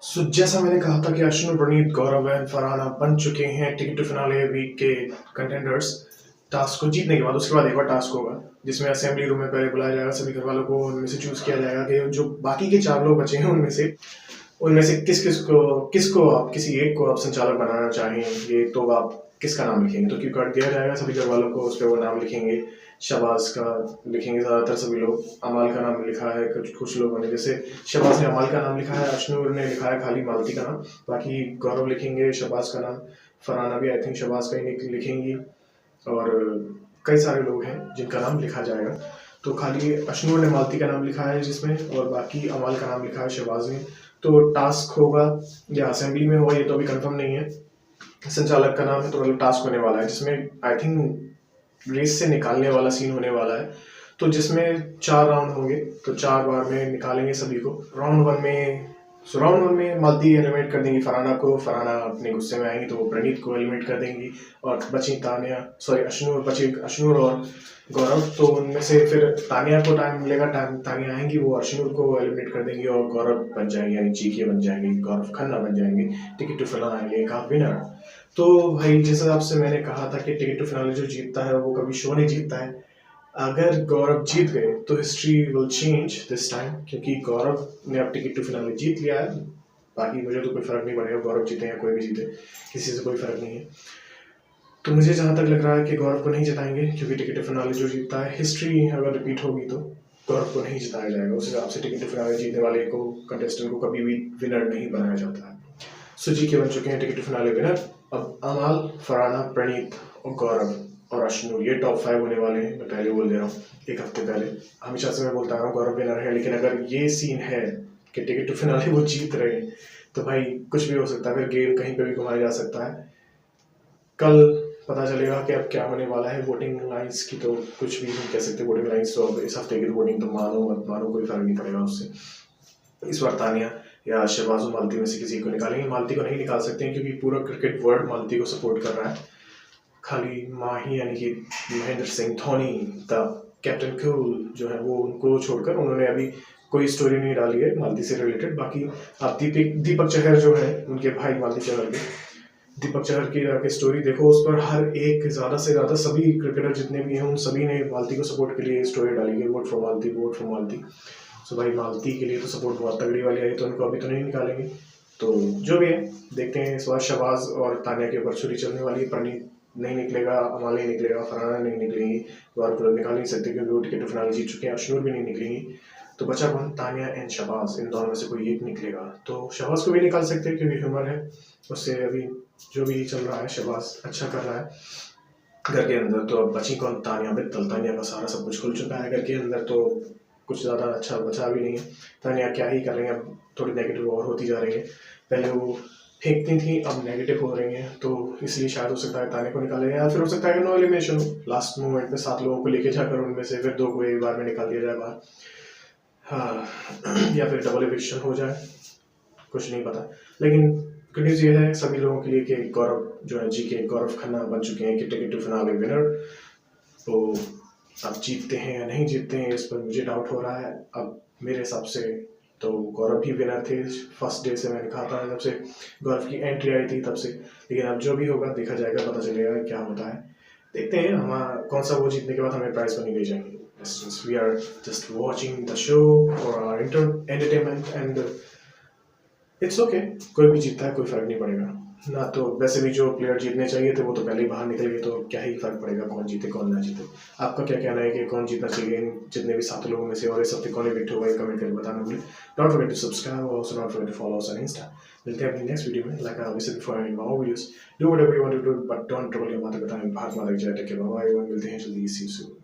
जैसा मैंने कहा था कि अश्विन, प्रणीत, गौरव एंड फरहाना बन चुके हैं टिकट टू फिनाले वीक के कंटेंडर्स। टास्क को जीतने के बाद उसके बाद एक और टास्क होगा जिसमें असेंबली रूम में पहले बुलाया जाएगा सभी घर वालों को, उनमें से चूज किया जाएगा कि जो बाकी के 4 लोग बचे हैं उनमें से किसको आप किसी एक को आप संचालक बनाना चाहेंगे, तो आप किसका नाम लिखेंगे। तो क्यू कार्ड दिया जाएगा सभी घर वालों को, उस पर वो नाम लिखेंगे। शहबाज का लिखेंगे ज़्यादातर सभी लोग, अमाल का नाम लिखा है कुछ लोगों ने, जैसे शहबाज ने अमाल का नाम लिखा है, अश्नूर ने लिखा है खाली मालती का नाम, बाकी गौरव लिखेंगे शहबाज का नाम, फरहाना भी आई थिंक शहबाज का ही लिखेंगी, और कई सारे लोग हैं जिनका नाम लिखा जाएगा। तो खाली अश्नूर ने मालती का नाम लिखा है जिसमें, और बाकी अमाल का नाम लिखा है शहबाज ने। तो टास्क होगा या असेंबली में होगा ये तो अभी कंफर्म नहीं है, संचालक का नाम है तो मतलब टास्क होने वाला है जिसमें आई थिंक रेस से निकालने वाला सीन होने वाला है। तो जिसमें 4 राउंड होंगे, तो 4 बार में निकालेंगे सभी को। राउंड वन में मालती एलिमिनेट कर देंगी फरहाना को, फरहाना अपने गुस्से में आएंगी तो वो प्रणीत को एलिमिनेट कर देंगी, और बची अश्नूर और गौरव। तो उनमें से फिर तानिया को टाइम मिलेगा, तानिया आएंगी, वो अश्नूर को एलिमिनेट कर देंगी और गौरव बन जाएंगे, यानी जीके बन जाएंगे, गौरव खन्ना बन जाएंगे टिकट टू फिनाले का विनर। तो भाई जिस हिसाब से मैंने कहा था कि टिकट टू फिनाले जो जीतता है वो कभी शो नहीं जीतता है। अगर गौरव जीत गए तो history will change this time, क्योंकि गौरव ने अब टिकट टू फिनाले जीत लिया है। बाकी मुझे तो कोई फर्क नहीं पड़ेगा, गौरव जीते या कोई भी जीते, किसी से कोई फर्क नहीं है। तो मुझे जहाँ तक लग रहा है कि गौरव को नहीं जिताएंगे, क्योंकि टिकट टू फिनाले जो जीतता है, हिस्ट्री अगर रिपीट होगी तो गौरव को नहीं जिताया जाएगा। उस हिसाब से टिकट टू फिनाले जीतने वाले को, कंटेस्टेंट को कभी भी विनर नहीं बनाया जाता है। जी के बन चुके हैं टिकट टू फिनाले विनर। अब अमाल, फरहाना, प्रणीत और गौरव और अश्नूर, ये टॉप 5 होने वाले हैं। मैं पहले बोल दे रहा हूँ, एक हफ्ते पहले हमेशा से मैं बोलता रहा हूँ गौरव विनर है, लेकिन अगर ये सीन है कि टिकट टू फिनाले वो जीत रहे हैं तो भाई कुछ भी हो सकता है, फिर गेम कहीं पे भी घुमाया जा सकता है। कल पता चलेगा कि अब क्या होने वाला है। वोटिंग लाइन्स की तो कुछ भी नहीं कह सकते, वोटिंग लाइन्स तो अब इस हफ्ते की वोटिंग तो मानो मत मानो कोई फर्क नहीं पड़ेगा उससे। इस बार तानिया या शहबाज मालती में से किसी को निकालेंगे। मालती को नहीं निकाल सकते हैं क्योंकि पूरा क्रिकेट वर्ल्ड मालती को सपोर्ट कर रहा है। खाली माही यानी कि Mahendra Singh Dhoni the captain cool जो है वो उनको छोड़कर उन्होंने अभी कोई स्टोरी नहीं डाली है मालती से रिलेटेड। बाकी आप दीपक चहर जो है उनके भाई मालती चहर के, दीपक चहर की स्टोरी देखो, उस पर हर एक ज़्यादा से ज़्यादा सभी क्रिकेटर जितने भी हैं उन सभी ने मालती को सपोर्ट के लिए स्टोरी डाली है, vote for Malti, vote for Malti. So भाई मालती के लिए तो सपोर्ट बहुत तगड़ी वाली आई, तो उनको अभी तो नहीं निकालेंगे। तो जो भी है देखते हैं। इस बार शहबाज और तानिया के ऊपर छुरी चलने वाली है। प्रणीत नहीं निकलेगा, अमाल नहीं निकलेगा, फरहाना नहीं निकलेंगी, गौरव को निकाल नहीं सकते क्योंकि वो टिकट टू फिनाले जीत चुके हैं। अश्नूर भी नहीं निकलेंगी। तो बचा कौन? तानिया एंड शहबाज, इन दोनों में से कोई एक निकलेगा। तो शहबाज को भी निकाल सकते हैं क्योंकि ह्यूमर है उससे। अभी जो भी चल रहा है शहबाज अच्छा कर रहा है घर के अंदर। तो अब बची कौन? तानिया मित्तल। तानिया का सारा सब कुछ खुल चुका है घर के अंदर, तो कुछ ज़्यादा अच्छा बचा भी नहीं है। तानिया क्या ही कर रही हैं, अब थोड़ी नेगेटिव और होती जा रही है। पहले वो फेंकती थी, अब नेगेटिव हो रही हैं, तो इसलिए शायद हो सकता है तानिया को निकाले, या फिर हो सकता है कि नो एलिमिनेशन हो, लास्ट मोमेंट में 7 लोगों को लेके जाकर उनमें से फिर 2 को एक बार में निकाल दिया जाए बाहर। हाँ, या फिर डबल एविक्शन हो जाए, कुछ नहीं पता। लेकिन गुड न्यूज़ ये है सभी लोगों के लिए कि गौरव जो है जीके गौरव खन्ना बन चुके हैं कि टिकट टू फिनाले विनर। तो अब जीतते हैं या नहीं जीतते हैं इस पर मुझे डाउट हो रहा है। अब मेरे हिसाब से तो गौरव ही विनर थे फर्स्ट डे से। मैंने कहा था जब से गौरव की एंट्री आई थी तब से, लेकिन अब जो भी होगा देखा जाएगा, पता चलेगा क्या होता है। देखते हैं हमारा कौन सा वो जीतने के बाद हमें प्राइज मनी दे जाएंगे। We are just watching the show for our entertainment and it's okay. कोई भी जीतता है कोई फर्क नहीं पड़ेगा ना। तो वैसे भी जो प्लेयर जीतने चाहिए थे वो तो पहले ही बाहर निकल गए, तो क्या ही फर्क पड़ेगा कौन जीते कौन ना जीते। आपका क्या कहना है कि कौन जीतना चाहिए इन जितने भी 7 लोगों में से, और इस हफ्ते कौन इविक्ट होगा कमेंट करके बताना मुझे। डोंट फॉरगेट टू सब्सक्राइब और also don't forget to follow us on Insta. मिलते हैं अपनी नेक्स्ट वीडियो में। Like I said before in my videos, do whatever you want to do but don't troll your mother. Bharat Mata की जय। Take care, bye bye. मिलते हैं जल्दी, सी you soon.